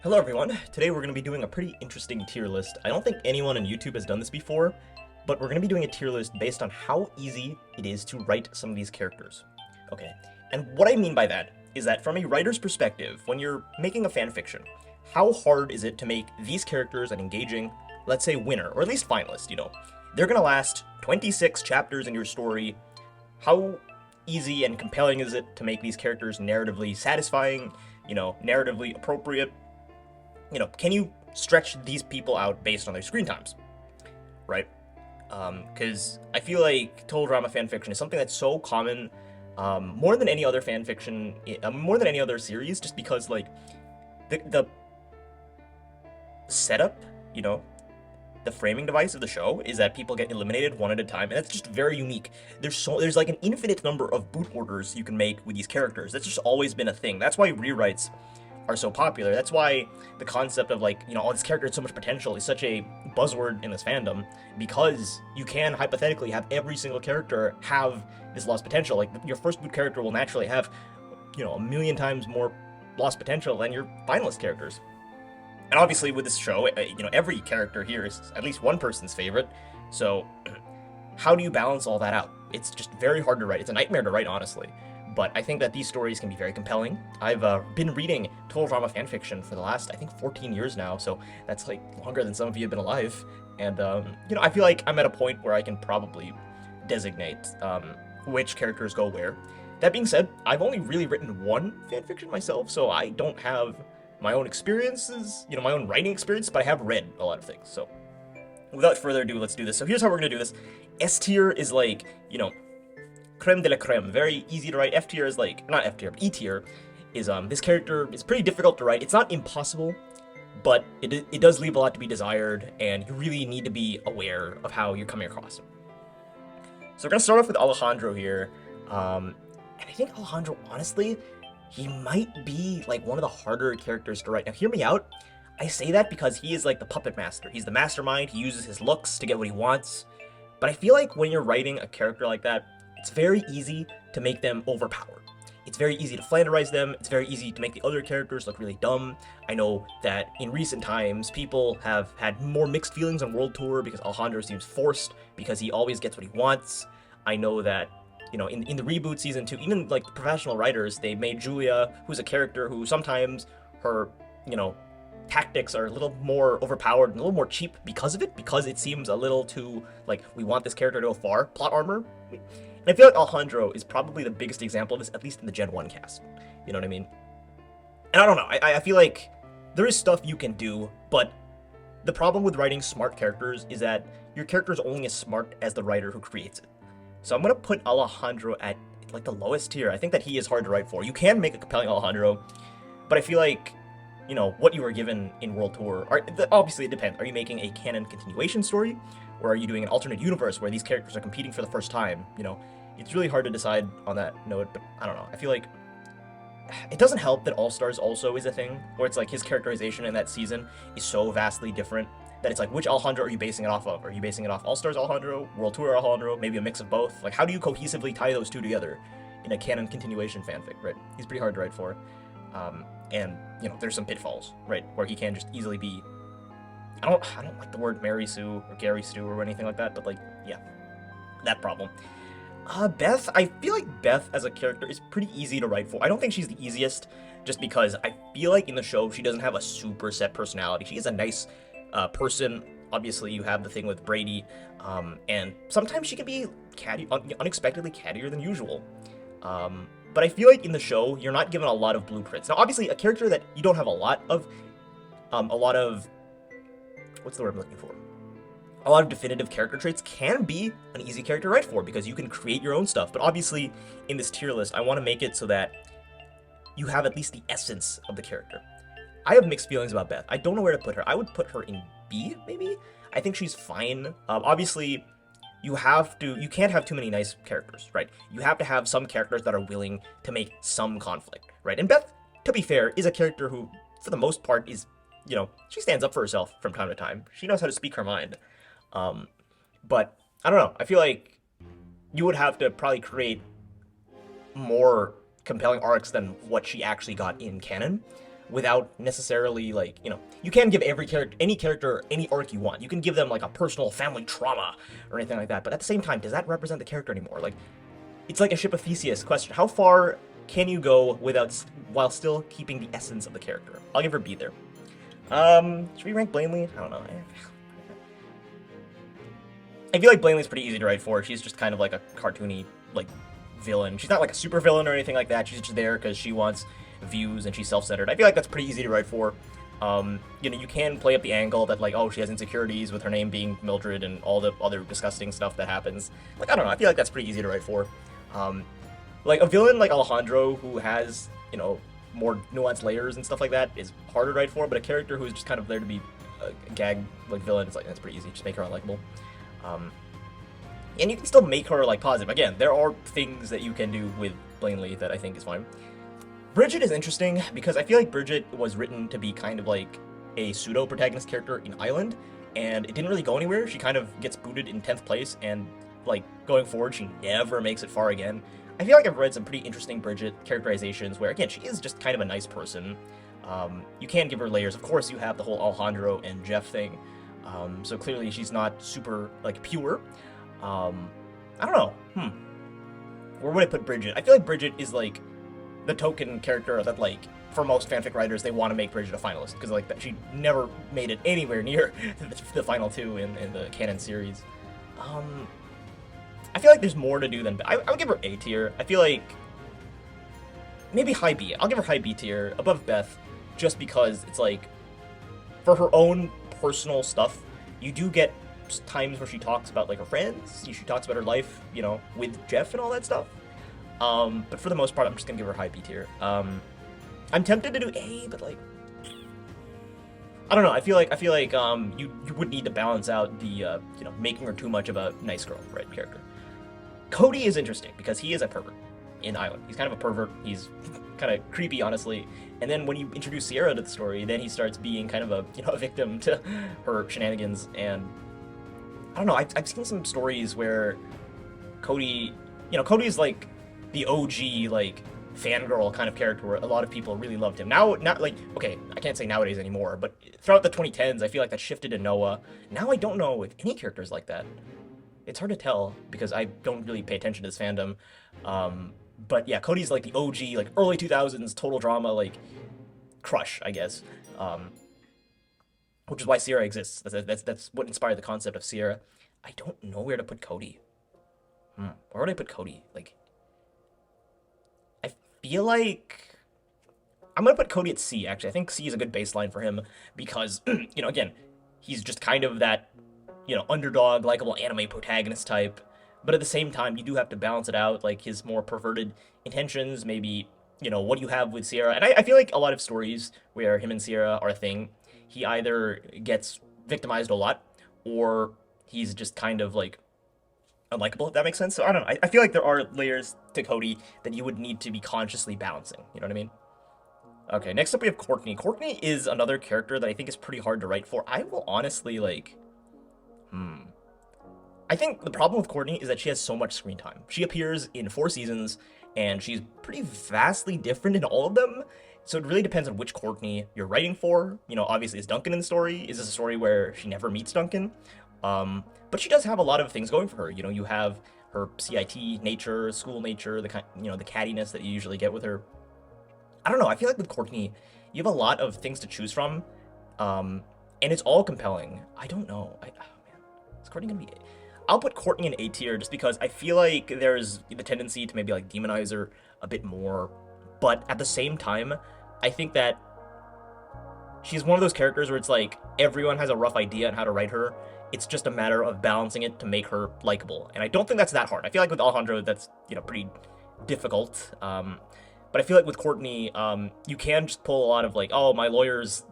Hello everyone, today we're going to be doing a pretty interesting tier list. I don't think anyone on YouTube has done this before, but we're going to be doing a tier list based on how easy it is to write some of these characters. Okay, and what I mean by that is that from a writer's perspective, when you're making a fanfiction, how hard is it to make these characters an engaging, let's say winner, or at least finalist, They're going to last 26 chapters in your story. How easy and compelling is it to make these characters narratively satisfying, narratively appropriate? Can you stretch these people out based on their screen times, right? Because I feel like total drama fanfiction is something that's so common, more than any other fanfiction, more than any other series, just because, like, the setup, the framing device of the show is that people get eliminated one at a time, and that's just very unique. There's like an infinite number of boot orders you can make with these characters. That's just always been a thing. That's why rewrites are so popular. That's why the concept of, like, oh, this character has so much potential is such a buzzword in this fandom, because you can hypothetically have every single character have this lost potential. Like, your first boot character will naturally have, a million times more lost potential than your finalist characters. And obviously with this show, every character here is at least one person's favorite. So how do you balance all that out? It's just very hard to write. It's a nightmare to write, honestly. But I think that these stories can be very compelling. I've been reading total drama fanfiction for the last, I think, 14 years now, so that's, like, longer than some of you have been alive. And, I feel like I'm at a point where I can probably designate which characters go where. That being said, I've only really written one fanfiction myself, so I don't have my own experiences, my own writing experience, but I have read a lot of things. So without further ado, let's do this. So here's how we're going to do this. S tier is like, creme de la creme, very easy to write. F tier is like, not F tier, but E tier is, this character is pretty difficult to write. It's not impossible, but it does leave a lot to be desired, and you really need to be aware of how you're coming across. So we're going to start off with Alejandro here, and I think Alejandro, honestly, he might be, like, one of the harder characters to write. Now, hear me out. I say that because he is, like, the puppet master. He's the mastermind. He uses his looks to get what he wants. But I feel like when you're writing a character like that, it's very easy to make them overpowered. It's very easy to flanderize them. It's very easy to make the other characters look really dumb. I know that in recent times, people have had more mixed feelings on World Tour because Alejandro seems forced because he always gets what he wants. I know that, in the reboot season 2, even, like, the professional writers, they made Julia, who's a character who sometimes her, tactics are a little more overpowered and a little more cheap because of it, because it seems a little too, like, we want this character to go far. Plot armor. And I feel like Alejandro is probably the biggest example of this, at least in the Gen 1 cast. You know what I mean? And I don't know, I feel like there is stuff you can do, but the problem with writing smart characters is that your character is only as smart as the writer who creates it. So I'm going to put Alejandro at, like, the lowest tier. I think that he is hard to write for. You can make a compelling Alejandro, but I feel like, what you were given in World Tour, obviously it depends. Are you making a canon continuation story, or are you doing an alternate universe where these characters are competing for the first time? It's really hard to decide on that note, but I don't know. I feel like it doesn't help that All-Stars also is a thing, where it's like his characterization in that season is so vastly different that it's like, which Alejandro are you basing it off of? Are you basing it off All-Stars Alejandro, World Tour Alejandro, maybe a mix of both? Like, how do you cohesively tie those two together in a canon continuation fanfic, right? He's pretty hard to write for. And, there's some pitfalls, right, where he can just easily be, I don't like the word Mary Sue or Gary Stu or anything like that, but, like, yeah, that problem. Beth, I feel like Beth as a character is pretty easy to write for. I don't think she's the easiest, just because I feel like in the show she doesn't have a super set personality. She is a nice person. Obviously, you have the thing with Brady, and sometimes she can be unexpectedly cattier than usual. But I feel like in the show, you're not given a lot of blueprints. Now, obviously, a character that you don't have a lot of, what's the word I'm looking for? A lot of definitive character traits can be an easy character to write for, because you can create your own stuff. But obviously, in this tier list, I want to make it so that you have at least the essence of the character. I have mixed feelings about Beth. I don't know where to put her. I would put her in B, maybe? I think she's fine. Obviously, you can't have too many nice characters, right? You have to have some characters that are willing to make some conflict, right? And Beth, to be fair, is a character who, for the most part, is, she stands up for herself from time to time. She knows how to speak her mind. But, I don't know, I feel like you would have to probably create more compelling arcs than what she actually got in canon. without necessarily, like, you know, you can give any character any arc you want. You can give them like a personal family trauma or anything like that, but at the same time, does that represent the character anymore? Like, it's like a Ship of Theseus question. How far can you go while still keeping the essence of the character? I'll give her B there. Should we rank Blanley? I don't know. I feel like Blanley's pretty easy to write for. She's just kind of like a cartoony, like, villain. She's not like a super villain or anything like that. She's just there because she wants views and she's self-centered. I feel like that's pretty easy to write for. You know, you can play up the angle that, like, oh, she has insecurities with her name being Mildred and all the other disgusting stuff that happens. Like, I don't know. I feel like that's pretty easy to write for. Like, a villain like Alejandro, who has, you know, more nuanced layers and stuff like that, is harder to write for, but a character who's just kind of there to be a gag, like, villain, it's like, that's pretty easy. Just make her unlikable. And you can still make her, like, positive. Again, there are things that you can do with Blanley that I think is fine. Bridget is interesting because I feel like Bridget was written to be kind of like a pseudo-protagonist character in Island, and it didn't really go anywhere. She kind of gets booted in 10th place, and, like, going forward, she never makes it far again. I feel like I've read some pretty interesting Bridget characterizations where, again, she is just kind of a nice person. You can give her layers. Of course, you have the whole Alejandro and Jeff thing, so clearly she's not super, like, pure. I don't know. Where would I put Bridget? I feel like Bridget is, like, the token character that, like, for most fanfic writers, they want to make Bridget a finalist, because, like, she never made it anywhere near the final two in the canon series. I feel like there's more to do than... I would give her A tier. I feel like... maybe high B. I'll give her high B tier, above Beth, just because it's, like, for her own personal stuff, you do get times where she talks about, like, her friends, she talks about her life, you know, with Jeff and all that stuff. But for the most part, I'm just gonna give her high B tier. I'm tempted to do A, but, like, I don't know. I feel like you would need to balance out the you know, making her too much of a nice girl, right, character. Cody is interesting because he is a pervert in Island. He's kind of a pervert. He's kind of creepy, honestly. And then when you introduce Sierra to the story, then he starts being kind of a, you know, a victim to her shenanigans. And I don't know. I've seen some stories where Cody, you know, Cody's like the OG, like, fangirl kind of character where a lot of people really loved him. Now, not like, okay, I can't say nowadays anymore, but throughout the 2010s, I feel like that shifted to Noah. Now I don't know if any characters like that. It's hard to tell because I don't really pay attention to this fandom. But yeah, Cody's like the OG, like, early 2000s total drama, like, crush, I guess. Which is why Sierra exists. That's what inspired the concept of Sierra. I don't know where to put Cody. Where would I put Cody? Like, I feel like I'm gonna put Cody at C, actually. I think C is a good baseline for him because, you know, again, he's just kind of that, you know, underdog, likable anime protagonist type. But at the same time, you do have to balance it out, like his more perverted intentions, maybe, you know, what you have with Sierra. And I feel like a lot of stories where him and Sierra are a thing, he either gets victimized a lot, or he's just kind of, like, unlikable, if that makes sense. So I don't know. I feel like there are layers to Cody that you would need to be consciously balancing. You know what I mean? Okay, next up we have Courtney. Courtney is another character that I think is pretty hard to write for. I will honestly, like... I think the problem with Courtney is that she has so much screen time. She appears in 4 seasons, and she's pretty vastly different in all of them. So it really depends on which Courtney you're writing for. You know, obviously, is Duncan in the story? Is this a story where she never meets Duncan? But she does have a lot of things going for her. You know, you have her CIT nature, school nature, the kind, you know, the cattiness that you usually get with her. I don't know. I feel like with Courtney, you have a lot of things to choose from, and it's all compelling. I don't know. Oh man, is Courtney gonna be? I'll put Courtney in A tier just because I feel like there's the tendency to maybe, like, demonize her a bit more, but at the same time, I think that she's one of those characters where it's like everyone has a rough idea on how to write her. It's just a matter of balancing it to make her likable, and I don't think that's that hard. I feel like with Alejandro, that's, you know, pretty difficult. But I feel like with Courtney, you can just pull a lot of, like, oh, my lawyers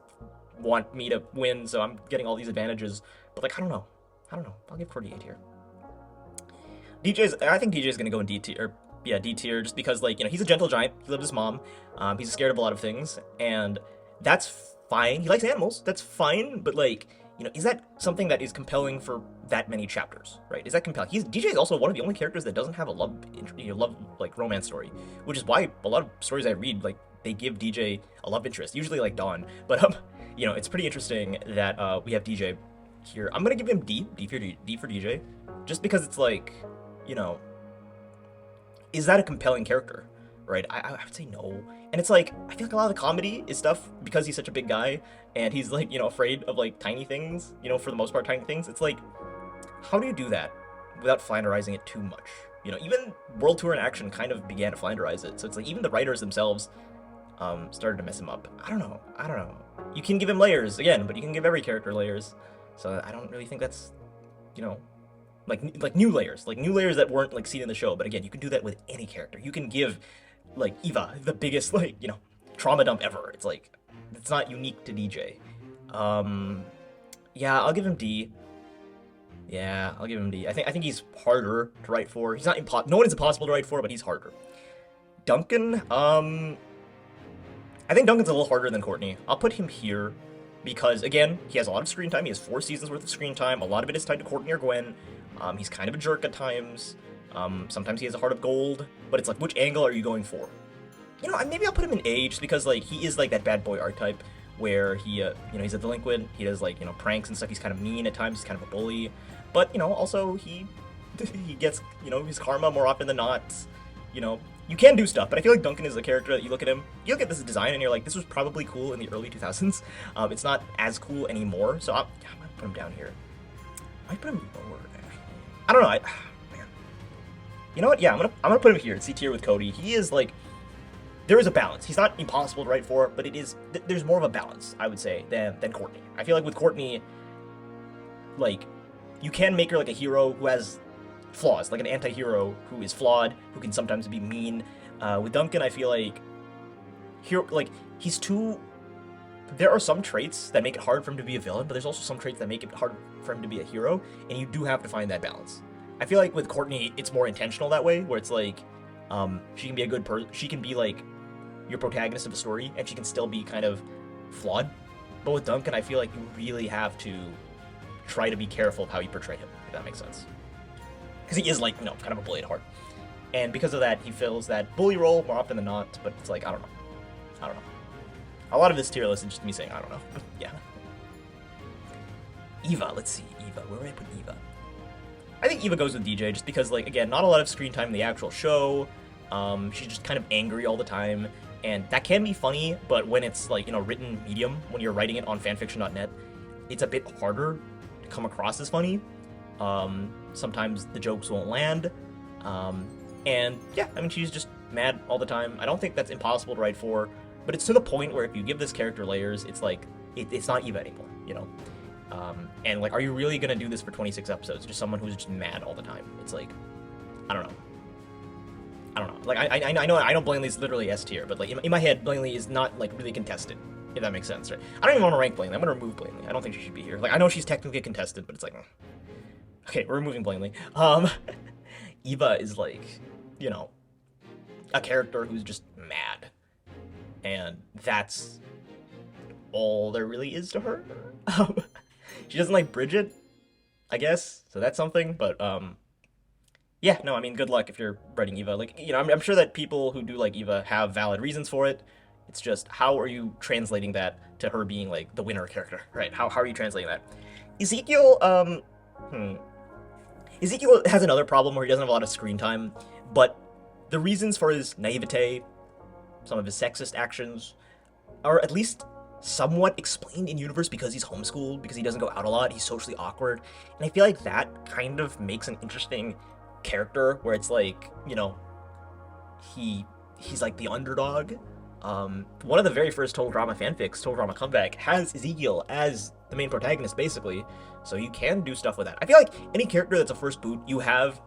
want me to win, so I'm getting all these advantages. But, like, I don't know. I'll give Courtney A tier. I think DJ's gonna go in D tier. Yeah, D tier, just because, like, you know, he's a gentle giant. He loves his mom. He's scared of a lot of things, and that's fine. He likes animals. That's fine. But, like, you know, is that something that is compelling for that many chapters, right? Is that compelling? DJ is also one of the only characters that doesn't have a love, like, romance story, which is why a lot of stories I read, like, they give DJ a love interest, usually like Dawn. But you know, it's pretty interesting that we have DJ here. I'm gonna give him D for DJ, just because it's like, you know, is that a compelling character, right? I would say no. And it's like, I feel like a lot of the comedy is stuff because he's such a big guy and he's like, you know, afraid of like tiny things, you know, for the most part, tiny things. It's like, how do you do that without flanderizing it too much? You know, even World Tour in Action kind of began to flanderize it. So it's like, even the writers themselves started to mess him up. I don't know. You can give him layers, again, but you can give every character layers. So I don't really think that's, you know, like new layers that weren't like seen in the show. But again, you can do that with any character. You can give like Eva the biggest like, you know, trauma dump ever. It's like, it's not unique to DJ. Yeah, I'll give him D. Yeah, I'll give him D. I think he's harder to write for. He's not no one is impossible to write for, but he's harder. Duncan, I think Duncan's a little harder than Courtney. I'll put him here because, again, he has a lot of screen time. He has 4 seasons worth of screen time. A lot of it is tied to Courtney or Gwen. He's kind of a jerk at times. Sometimes he has a heart of gold, but it's like, which angle are you going for? You know, maybe I'll put him in A just because, like, he is like that bad boy archetype where he, you know, he's a delinquent. He does, like, you know, pranks and stuff. He's kind of mean at times. He's kind of a bully. But, you know, also he gets, you know, his karma more often than not. You know, you can do stuff, but I feel like Duncan is a character that you look at this design and you're like, this was probably cool in the early 2000s. It's not as cool anymore, so I'm gonna put him down here. I might put him lower, actually. I don't know, man. You know what? Yeah, I'm gonna put him here in C tier with Cody. He is like, there is a balance. He's not impossible to write for, but it is, there's more of a balance, I would say, than Courtney. I feel like with Courtney, like, you can make her like a hero who has flaws, like an anti-hero who is flawed, who can sometimes be mean. With Duncan, I feel like he's too. There are some traits that make it hard for him to be a villain, but there's also some traits that make it hard for him to be a hero, and you do have to find that balance. I feel like with Courtney, it's more intentional that way, where it's like, she can be a good person, she can be like your protagonist of a story, and she can still be kind of flawed. But with Duncan, I feel like you really have to try to be careful of how you portray him, if that makes sense. Because he is, like, you know, kind of a bully at heart. And because of that, he fills that bully role more often than not, but it's like, I don't know. A lot of this tier list is just me saying, I don't know. Yeah. Eva, let's see. Eva, where would I put Eva? I think Eva goes with DJ, just because, like, again, not a lot of screen time in the actual show. She's just kind of angry all the time, and that can be funny, but when it's, like, you know, written medium, when you're writing it on fanfiction.net, it's a bit harder to come across as funny. Sometimes the jokes won't land, and yeah, I mean, she's just mad all the time. I don't think that's impossible to write for, but it's to the point where if you give this character layers, it's like, it's not Eva anymore, you know? And like, are you really gonna do this for 26 episodes? Just someone who's just mad all the time. It's like, I don't know. Like, I know, I know Blanley's literally S tier, but like, in my head, Blanley is not like really contested, if that makes sense, right? I don't even want to rank Blanley. I'm gonna remove Blanley. I don't think she should be here. Like, I know she's technically contested, but it's like, okay, we're removing Blanley. Eva is like, you know, a character who's just mad. And that's all there really is to her. She doesn't like Bridget, I guess, so that's something, but, yeah, no, I mean, good luck if you're writing Eva. Like, you know, I'm sure that people who do like Eva have valid reasons for it. It's just, how are you translating that to her being, like, the winner character, right? How are you translating that? Ezekiel, Ezekiel has another problem where he doesn't have a lot of screen time, but the reasons for his naivete, some of his sexist actions, are at least somewhat explained in universe because he's homeschooled, because he doesn't go out a lot, he's socially awkward, and I feel like that kind of makes an interesting character where it's like, you know, he's like the underdog. One of the very first Total Drama fanfics, Total Drama Comeback, has Ezekiel as the main protagonist, basically, so you can do stuff with that. I feel like any character that's a first boot, you have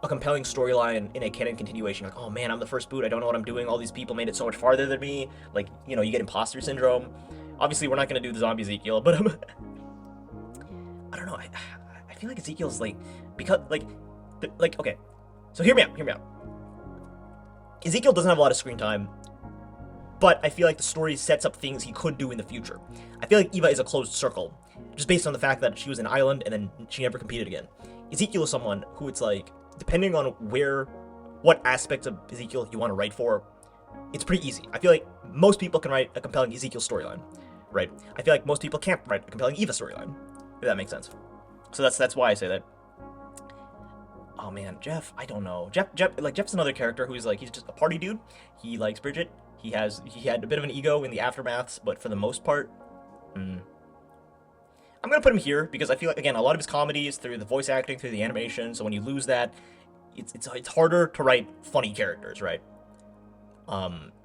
a compelling storyline in a canon continuation, like, oh man, I'm the first boot, I don't know what I'm doing, all these people made it so much farther than me, like, you know, you get imposter syndrome. Obviously, we're not going to do the zombie Ezekiel, but, I don't know, I feel like Ezekiel's, like, because, like, okay, so hear me out. Ezekiel doesn't have a lot of screen time, but I feel like the story sets up things he could do in the future. I feel like Eva is a closed circle, just based on the fact that she was an island and then she never competed again. Ezekiel is someone who it's like, depending on what aspects of Ezekiel you want to write for, it's pretty easy. I feel like most people can write a compelling Ezekiel storyline, right? I feel like most people can't write a compelling Eva storyline, if that makes sense. So that's why I say that. Oh man, Jeff, I don't know. Jeff's another character who's like, he's just a party dude. He likes Bridget. He had a bit of an ego in the aftermaths, but for the most part, I'm gonna put him here because I feel like, again, a lot of his comedy is through the voice acting, through the animation. So when you lose that, it's harder to write funny characters, right?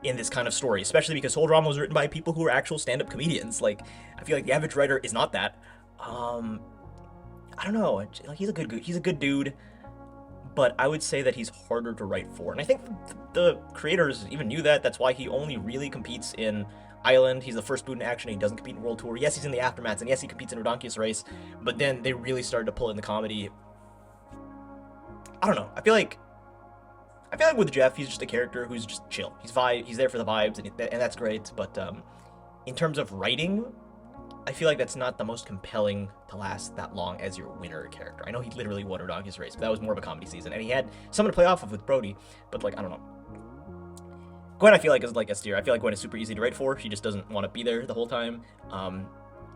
In this kind of story, especially because Whole Drama was written by people who are actual stand-up comedians. Like, I feel like the average writer is not that. I don't know. Like, he's a good dude, but I would say that he's harder to write for. And I think the creators even knew that. That's why he only really competes in Island. He's the first boot in action. He doesn't compete in World Tour. Yes, he's in the Aftermaths, and yes, he competes in Rodonkius Race. But then they really started to pull in the comedy. I don't know. I feel like with Jeff, he's just a character who's just chill. He's there for the vibes, and that's great. But in terms of writing, I feel like that's not the most compelling to last that long as your winner character. I know he literally won Rodonkius Race, but that was more of a comedy season, and he had someone to play off of with Brody. But like, I don't know. Gwen, I feel like is like S tier. I feel like Gwen is super easy to write for. She just doesn't want to be there the whole time.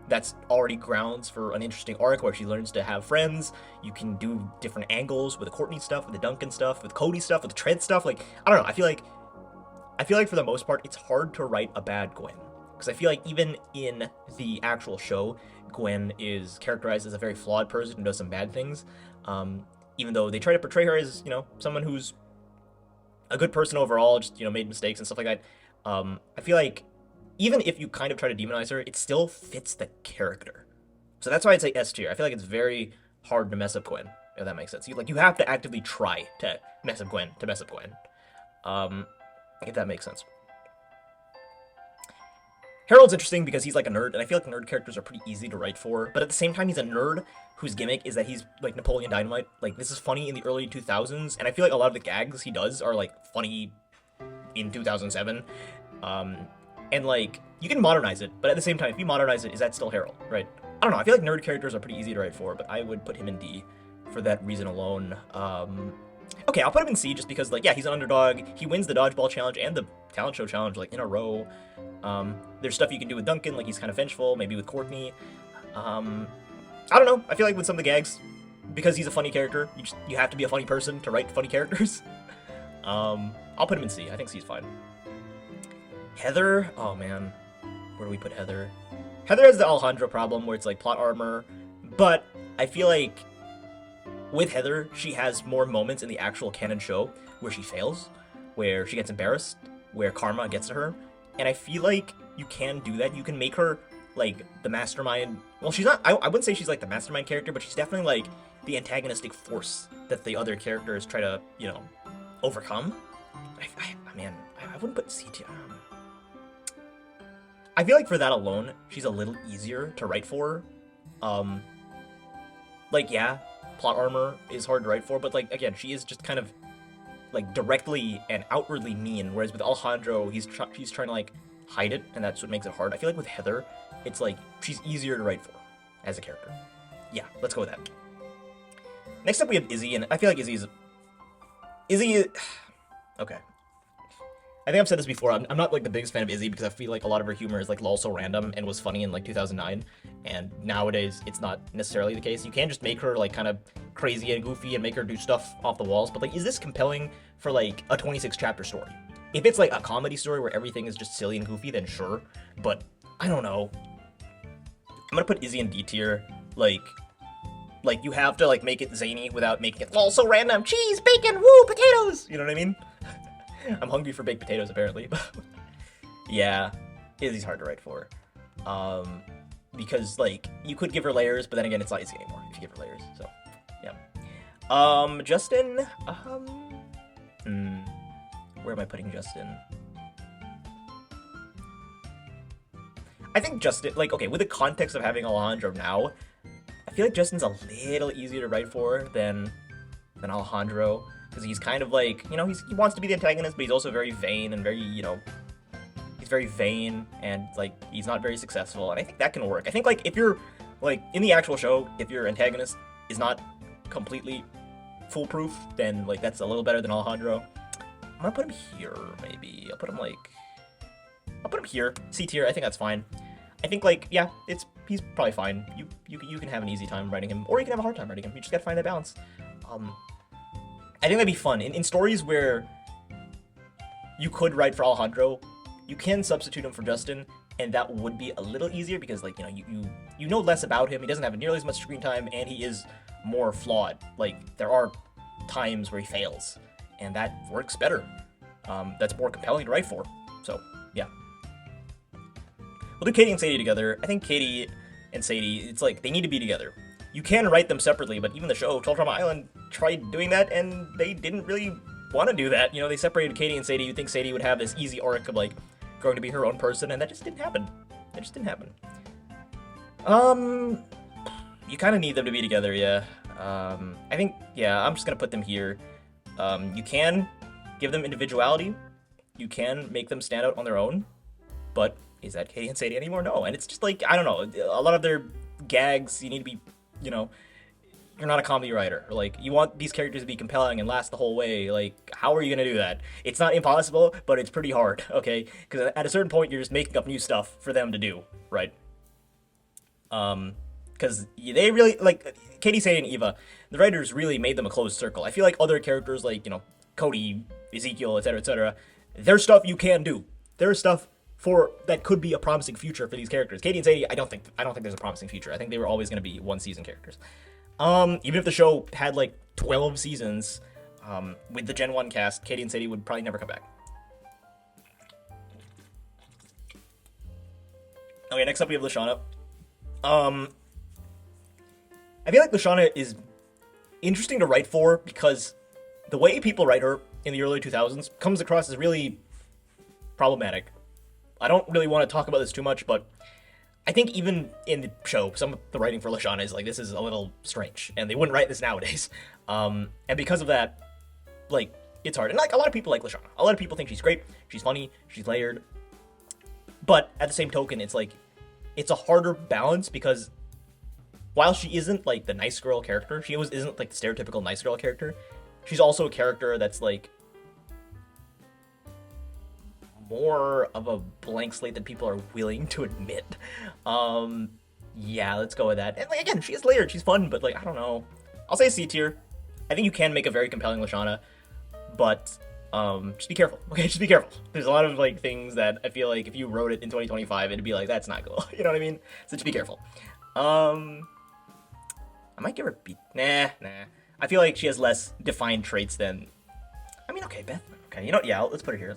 That's already grounds for an interesting arc where she learns to have friends. You can do different angles with the Courtney stuff, with the Duncan stuff, with Cody stuff, with the Trent stuff. Like, I don't know. I feel like for the most part, it's hard to write a bad Gwen. Because I feel like even in the actual show, Gwen is characterized as a very flawed person who does some bad things. Even though they try to portray her as, someone who's a good person overall, just, made mistakes and stuff like that. I feel like even if you kind of try to demonize her, it still fits the character. So that's why I'd say S tier. I feel like it's very hard to mess up Gwen, if that makes sense. You have to actively try to mess up Gwen, if that makes sense. Harold's interesting because he's like a nerd, and I feel like nerd characters are pretty easy to write for, but at the same time, he's a nerd whose gimmick is that he's like Napoleon Dynamite. Like, this is funny in the early 2000s, and I feel like a lot of the gags he does are like funny in 2007. And like, you can modernize it, but at the same time, if you modernize it, is that still Harold, right? I don't know, I feel like nerd characters are pretty easy to write for, but I would put him in D for that reason alone. Okay, I'll put him in C just because, like, yeah, he's an underdog. He wins the Dodgeball Challenge and the Talent Show Challenge, like, in a row. There's stuff you can do with Duncan, like, he's kind of vengeful, maybe with Courtney. I don't know, I feel like with some of the gags, because he's a funny character, you have to be a funny person to write funny characters. I'll put him in C, I think C's fine. Heather, oh man, where do we put Heather? Heather has the Alejandro problem where it's like plot armor, but I feel like with Heather, she has more moments in the actual canon show where she fails, where she gets embarrassed, where karma gets to her, and I feel like you can do that. You can make her like the mastermind. Well, she's not, I wouldn't say she's like the mastermind character, but she's definitely like the antagonistic force that the other characters try to, overcome. I wouldn't put C tier. I feel like for that alone, she's a little easier to write for. Like, yeah, plot armor is hard to write for, but, like, again, she is just kind of, like, directly and outwardly mean, whereas with Alejandro, he's trying to, like, hide it, and that's what makes it hard. I feel like with Heather, it's, like, she's easier to write for as a character. Yeah, let's go with that. Next up, we have Izzy, and I feel like Izzy... Okay. I think I've said this before, I'm not, like, the biggest fan of Izzy because I feel like a lot of her humor is, like, lol so random and was funny in, like, 2009, and nowadays it's not necessarily the case. You can just make her, like, kind of crazy and goofy and make her do stuff off the walls, but, like, is this compelling for, like, a 26-chapter story? If it's, like, a comedy story where everything is just silly and goofy, then sure, but I don't know. I'm gonna put Izzy in D tier, like, you have to, like, make it zany without making it lol so random, cheese, bacon, woo, potatoes! You know what I mean? I'm hungry for baked potatoes, apparently. Yeah, Izzy's hard to write for. Because, like, you could give her layers, but then again, it's not Izzy anymore if you give her layers, so, yeah. Justin, where am I putting Justin? I think Justin, like, okay, with the context of having Alejandro now, I feel like Justin's a little easier to write for than Alejandro. Because he's kind of like, he wants to be the antagonist, but he's also very vain and very, he's very vain and, like, he's not very successful. And I think that can work. I think, like, if you're, like, in the actual show, if your antagonist is not completely foolproof, then, like, that's a little better than Alejandro. gonna put him here, maybe. I'll put him here, C tier. I think that's fine. I think like yeah, he's probably fine. You can have an easy time writing him, or you can have a hard time writing him. You just gotta find that balance. I think that'd be fun in stories where you could write for Alejandro. You can substitute him for Justin, and that would be a little easier because like you know less about him. He doesn't have nearly as much screen time, and he is more flawed. Like there are times where he fails, and that works better. That's more compelling to write for. So yeah. We'll do Katie and Sadie together. I think Katie and Sadie, it's like, they need to be together. You can write them separately, but even the show, 12 Trauma Island, tried doing that, and they didn't really want to do that. You know, they separated Katie and Sadie. You'd think Sadie would have this easy arc of, like, growing to be her own person, and that just didn't happen. That just didn't happen. You kind of need them to be together, yeah. I think, yeah, I'm just gonna put them here. You can give them individuality. You can make them stand out on their own, but is that Katie and Sadie anymore? No, and it's just like, I don't know, a lot of their gags, you need to be, you know, you're not a comedy writer. Like, you want these characters to be compelling and last the whole way. Like, how are you gonna do that? It's not impossible, but it's pretty hard, okay? Because at a certain point, you're just making up new stuff for them to do, right? Because they really, like, Katie, Sadie, and Eva, the writers really made them a closed circle. I feel like other characters, like, you know, Cody, Ezekiel, etc., there's stuff you can do. There's stuff that could be a promising future for these characters. Katie and Sadie, I don't think there's a promising future. I think they were always going to be one season characters. Even if the show had like 12 seasons, with the Gen 1 cast, Katie and Sadie would probably never come back. Okay, next up we have Lashana. I feel like Lashana is interesting to write for because the way people write her in the early 2000s comes across as really problematic. I don't really want to talk about this too much, but I think even in the show, some of the writing for Lashana is like, this is a little strange, and they wouldn't write this nowadays. And because of that, like, it's hard. And like, a lot of people like Lashana. A lot of people think she's great, she's funny, she's layered. But at the same token, it's like, it's a harder balance because while she isn't like the nice girl character, she isn't like the stereotypical nice girl character, she's also a character that's like more of a blank slate than people are willing to admit. Yeah, let's go with that. And like, again, she is layered, she's fun, but like, I don't know. I'll say C tier. I think you can make a very compelling Lashana, but just be careful. Okay, just be careful. There's a lot of like things that I feel like if you wrote it in 2025, it'd be like, that's not cool. You know what I mean? So just be careful. I might give her B. Nah. I feel like she has less defined traits than. I mean, okay, Beth. Okay, you know what? Yeah, let's put her here.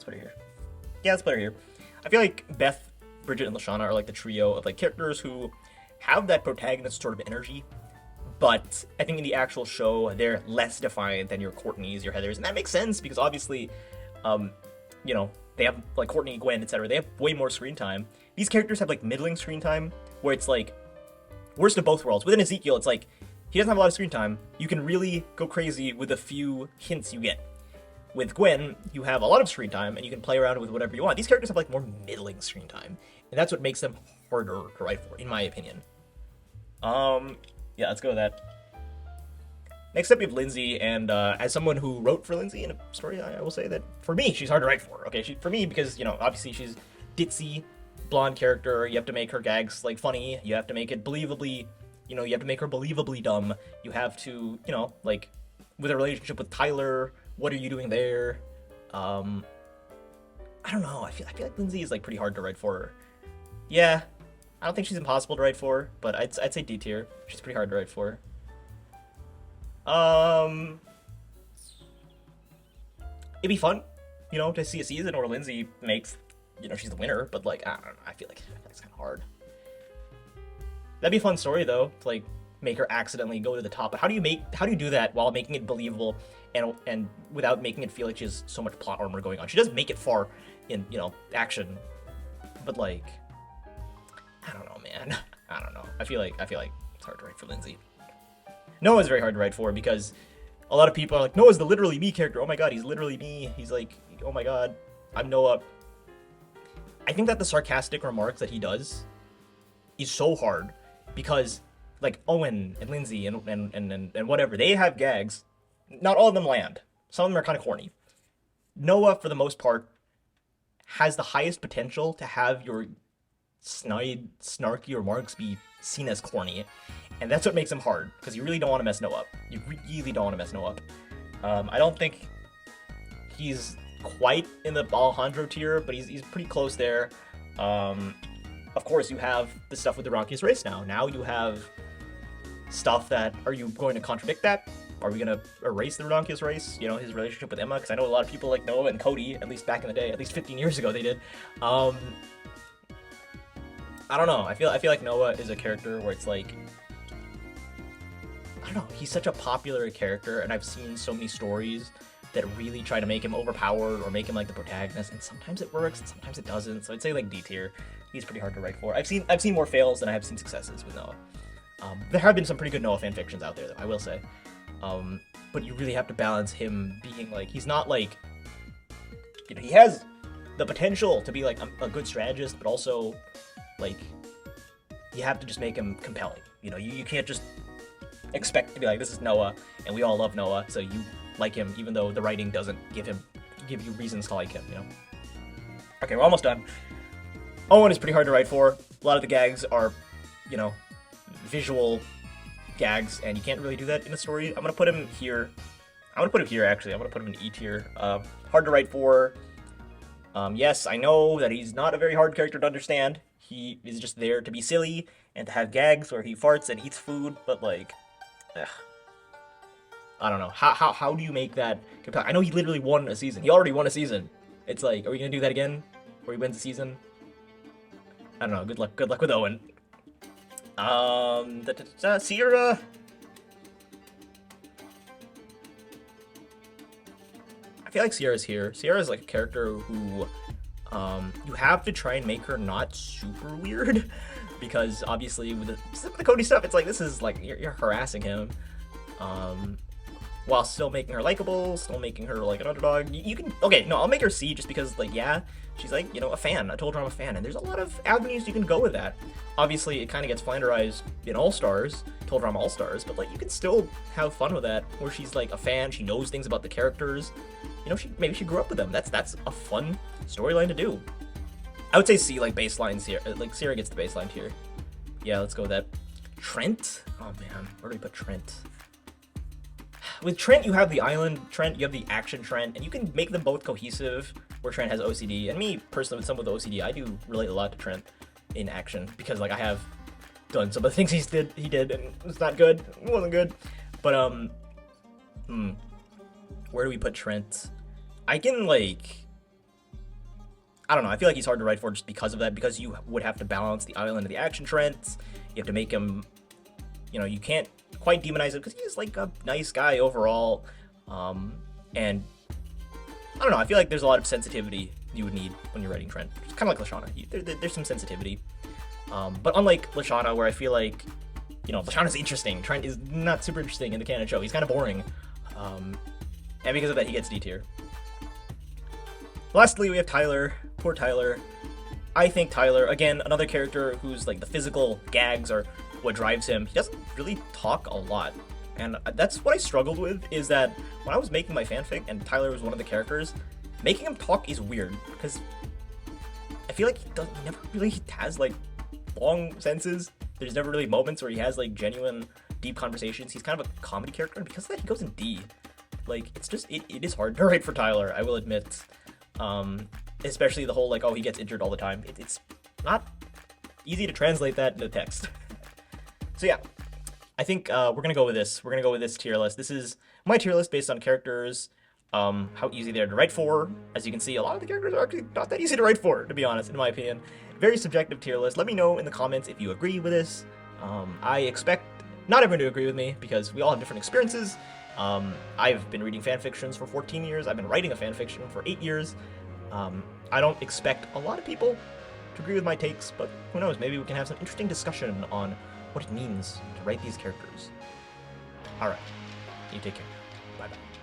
Yeah, let's put her here. I feel like Beth, Bridget, and Lashana are like the trio of like characters who have that protagonist sort of energy, but I think in the actual show they're less defined than your Courtneys, your Heathers, and that makes sense because obviously, you know, they have like Courtney, Gwen, etc. They have way more screen time. These characters have like middling screen time, where it's like worst of both worlds. Within Ezekiel, it's like he doesn't have a lot of screen time. You can really go crazy with a few hints you get. With Gwen, you have a lot of screen time, and you can play around with whatever you want. These characters have, like, more middling screen time, and that's what makes them harder to write for, in my opinion. Yeah, let's go with that. Next up, we have Lindsay, and as someone who wrote for Lindsay in a story, I will say that, for me, she's hard to write for, okay? For me, because, you know, obviously she's ditzy, blonde character, you have to make her gags, like, funny, you have to make it believably, you know, you have to make her believably dumb, you have to, you know, like, with a relationship with Tyler, what are you doing there? I don't know. I feel like Lindsay is like pretty hard to write for. Yeah, I don't think she's impossible to write for, but I'd say D tier. She's pretty hard to write for. It'd be fun, you know, to see a season where Lindsay makes, you know, she's the winner. But like, I don't know. I feel like it's kind of hard. That'd be a fun story though, to like make her accidentally go to the top. But how do you do that while making it believable and without making it feel like she has so much plot armor going on? She does make it far in, you know, action, but like, I don't know, man. I don't know. I feel like it's hard to write for Lindsay. Noah's very hard to write for because a lot of people are like, Noah's the literally me character. Oh my god, he's literally me. He's like, oh my god, I'm Noah. I think that the sarcastic remarks that he does is so hard because like Owen and Lindsay and whatever, they have gags. Not all of them land. Some of them are kind of corny. Noah, for the most part, has the highest potential to have your snide, snarky remarks be seen as corny, and that's what makes him hard because you really don't want to mess Noah up. You really don't want to mess Noah up. I don't think he's quite in the Alejandro tier, but he's pretty close there. Of course, you have the stuff with the Ronkius race now. Now you have stuff that, are you going to contradict that? Are we going to erase the Ronkius race? You know, his relationship with Emma? Because I know a lot of people like Noah and Cody, at least back in the day, at least 15 years ago they did. I don't know. I feel like Noah is a character where it's like, I don't know, he's such a popular character, and I've seen so many stories that really try to make him overpowered or make him like the protagonist, and sometimes it works and sometimes it doesn't. So I'd say like D tier. He's pretty hard to write for. I've seen more fails than I have seen successes with Noah. There have been some pretty good Noah fanfictions out there, though, I will say. But you really have to balance him being like, he's not like, you know, he has the potential to be like a good strategist, but also like, you have to just make him compelling. You know, you can't just expect to be like, this is Noah and we all love Noah, so you like him even though the writing doesn't give you reasons to like him, you know. Okay, we're almost done. Owen is pretty hard to write for. A lot of the gags are, you know, visual gags, and you can't really do that in a story. I'm gonna put him here. Actually. I'm gonna put him in E tier. Hard to write for. Yes, I know that he's not a very hard character to understand. He is just there to be silly and to have gags where he farts and eats food, but like, ugh. I don't know. How do you make that compelling? I know he literally won a season. He already won a season. It's like, are we gonna do that again? Where he wins a season? I don't know. Good luck with Owen. Sierra. I feel like Sierra's here. Sierra's like a character who, you have to try and make her not super weird, because obviously with the Cody stuff, it's like, this is like, you're harassing him, while still making her likable, still making her like an underdog. You can, okay, no, I'll make her C just because, like, yeah, she's like, you know, a fan. I told her I'm a fan, and there's a lot of avenues you can go with that. Obviously, it kind of gets flanderized in All-Stars. Told her I'm All-Stars, but like, you can still have fun with that, where she's like a fan, she knows things about the characters. You know, maybe she grew up with them. That's a fun storyline to do. I would say C, like baseline Sierra. Like Sierra gets the baseline here. Yeah, let's go with that. Trent? Oh man, where do we put Trent? With Trent, you have the island Trent, you have the action Trent, and you can make them both cohesive, where Trent has OCD. And me, personally, with some of the OCD, I do relate a lot to Trent in action, because, like, I have done some of the things he did, and it's not good. It wasn't good. But, where do we put Trent? I can, like, I don't know, I feel like he's hard to write for just because of that, because you would have to balance the island and the action Trent. You have to make him, you know, you can't quite demonize him because he's like a nice guy overall, and I don't know, I feel like there's a lot of sensitivity you would need when you're writing Trent. It's kind of like Lashana. There's some sensitivity, but unlike Lashana, where I feel like, you know, Lashana's interesting, Trent is not super interesting in the canon show. He's kind of boring, and because of that, he gets D tier. Lastly, we have Tyler. Poor Tyler. I think Tyler, again, another character who's like the physical gags are what drives him. He doesn't really talk a lot, and that's what I struggled with, is that when I was making my fanfic and Tyler was one of the characters, making him talk is weird, because I feel like he never really has like long sentences. There's never really moments where he has like genuine deep conversations. He's kind of a comedy character, and because of that, he goes in D. Like, it's just, it is hard to write for Tyler, I will admit. Especially the whole like, oh, he gets injured all the time. It's not easy to translate that into text. So yeah, I think we're gonna go with this. We're gonna go with this tier list. This is my tier list based on characters, how easy they're to write for. As you can see, a lot of the characters are actually not that easy to write for, to be honest, in my opinion. Very subjective tier list. Let me know in the comments if you agree with this. I expect not everyone to agree with me, because we all have different experiences. I've been reading fanfictions for 14 years. I've been writing a fanfiction for 8 years. I don't expect a lot of people to agree with my takes, but who knows, maybe we can have some interesting discussion on what it means to write these characters. Alright, you take care. Bye-bye.